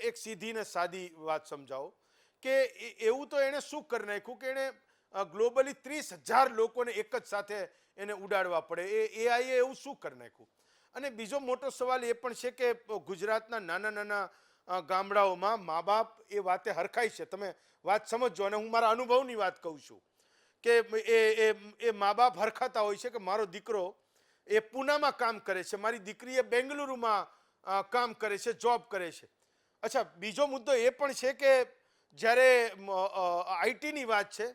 એક સીધી ને સાદી વાત સમજાવો કે એવું તો એણે શું કરી નાખ્યું કે એણે ગ્લોબલી 30,000 લોકોને એક જ સાથે એને ઉડાડવા પડે, એ એઆઈએ એવું શું કરી નાખ્યું? અને બીજો મોટો સવાલ એ પણ છે કે ગુજરાતના નાના નાના ગામડાઓમાં મા બાપ એ વાતે હરખાય છે. તમે વાત સમજો, અને હું મારા અનુભવની વાત કહું છું કે એ મા બાપ હરખાતા હોય છે કે મારો દીકરો એ પૂનામાં કામ કરે છે, મારી દીકરી એ બેંગલુરુમાં કામ કરે છે, જોબ કરે છે. અચ્છા, બીજો મુદ્દો એ પણ છે કે જ્યારે આઈટીની વાત છે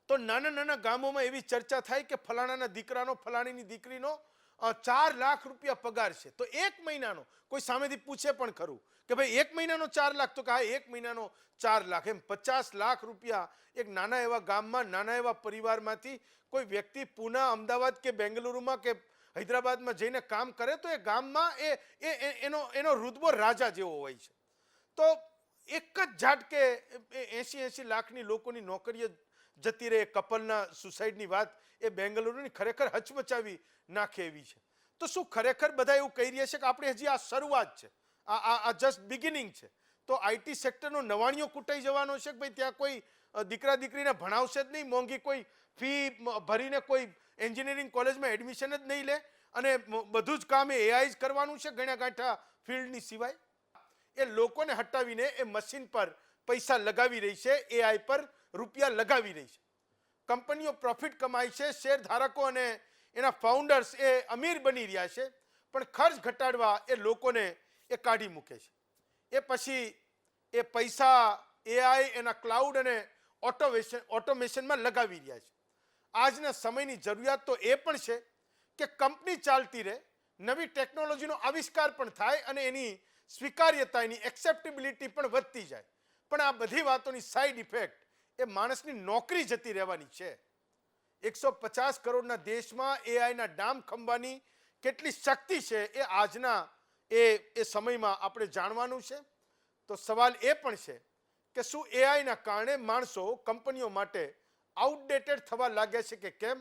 તો નાના નાના ગામોમાં એવી ચર્ચા થાય કે ફલાણાના દીકરાનો, ફલાણીની દીકરીનો 4 લાખ રૂપિયા પગાર છે. તો એક મહિનાનો કોઈ સામેથી પૂછે પણ ખરું કે ભાઈ 1 મહિનાનો 4 લાખ? તો કે હા, 1 મહિનાનો 4 લાખ. એમ 50 લાખ રૂપિયા એક નાના એવા ગામમાં, નાના એવા પરિવારમાંથી કોઈ વ્યક્તિ પૂના, અમદાવાદ કે બેંગલુરુમાં કે હૈદરાબાદમાં જઈને કામ કરે તો એ ગામમાં એનો રુતબો રાજા જેવો હોય છે. તો એક જ ઝાટકે 80 લાખની લોકોની નોકરીઓ જતી રહે. કપલના સુસાઇડની વાત એ બેંગલુરુની ખરેખર હચમચાવી નાખે એવી છે. તો શું ખરેખર બધા એવું કહી રહ્યા છે કે આપણે હજી આ શરૂઆત છે, આ જસ્ટ બિગિનિંગ છે? તો આઈટી સેક્ટરનો નવાણીઓ કૂટાઈ જવાનો છે કે ભાઈ ત્યાં કોઈ દીકરા દીકરીને ભણાવશે જ નહીં, મોંઘી કોઈ ફી ભરીને કોઈ એન્જિનિયરિંગ કોલેજમાં એડમિશન જ નહીં લે, અને બધું જ કામ એ એઆઈ જ કરવાનું છે ગણ્યા ગાંઠા ફિલ્ડની સિવાય? એ લોકોને હટાવીને એ મશીન પર પૈસા લગાવી રહી છે, એઆઈ પર રૂપિયા લગાવી રહી છે. કંપનીઓ પ્રોફિટ કમાય છે, શેર ધારકો અને એના ફાઉન્ડર્સ એ અમીર બની રહ્યા છે, પણ ખર્ચ ઘટાડવા એ લોકોને એ કાઢી મૂકે છે. એ પછી એ પૈસા એઆઈ, એના ક્લાઉડ અને ઓટોમેશનમાં લગાવી રહ્યા છે. આજના સમયની જરૂરિયાત તો એ પણ છે કે કંપની ચાલતી રહે, નવી ટેકનોલોજીનો આવિષ્કાર પણ થાય અને એની સ્વીકાર્યતા, એની એક્સેપ્ટેબિલિટી પણ વધતી જાય. પણ આ બધી વાતોની સાઈડ ઇફેક્ટ એ માણસની નોકરી જતી રહેવાની છે. 150 કરોડના દેશમાં એઆઈના ડામ ખંભાની કેટલી શક્તિ છે એ આજના એ સમયમાં આપણે જાણવાનું છે. તો સવાલ એ પણ છે કે શું એઆઈના કારણે માણસો કંપનીઓ માટે આઉટડેટેડ થવા લાગ્યા છે કે કેમ?